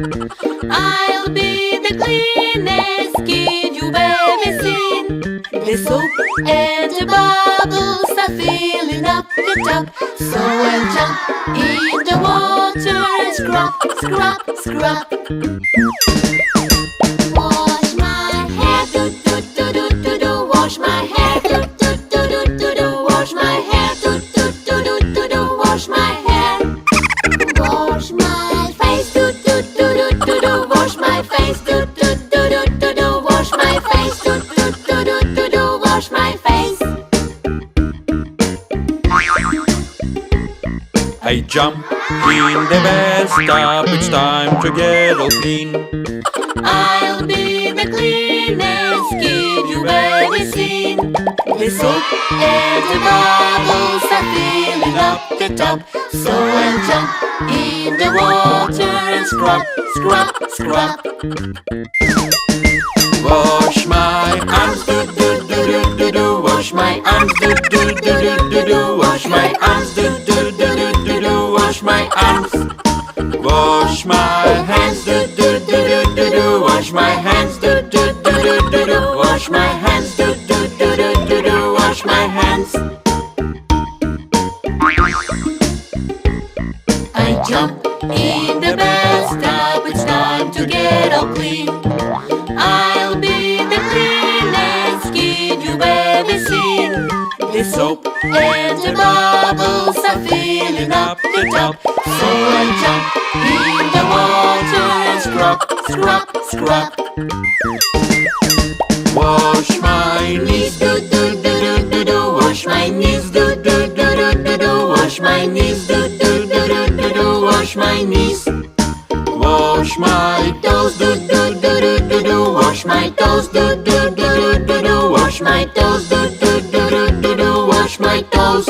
I'll be the cleanest kid you've ever seen. The soap and the bubbles are filling up the tub, so I'll jump in the water and scrub, scrub, scrub. Wash my hair, do do do do do do. Wash my hair, do do do do do do. Wash my hair, do do do do do do. Wash my hair. Wash my face, do do do do do do. Wash my face, do do do do do do. Wash my face, do do do do do do. Wash my face. I jump in the bathtub, it's time to get all clean. I'll be the cleanest kid you've ever seen. The soap and the bubbles are filling up the tub, so I'll jump in the water and scrub, scrub, scrub. Wash my arms, do do do do do do. Wash my arms, do do do do do do. Wash my arms, do do do do do do. Wash my arms. Wash my hands, do do do do do do. Wash my hands, do do do do do do. Wash my hands, do do do do do do. Wash my hands. I jump in the bathtub, it's time to get all clean. I'll be the cleanest kid you've ever seen. The soap and the bubbles are filling up the tub, so I'll jump in the water and scrub, scrub, scrub. Wash my knees, do do do do do do. Wash my knees, do do do do do do. Wash my knees, do do do do do do. Wash my knees. Wash my toes, do do do do do do. Wash my toes, do do do do do do. Wash my toes, do do do do do do. Wash my toes.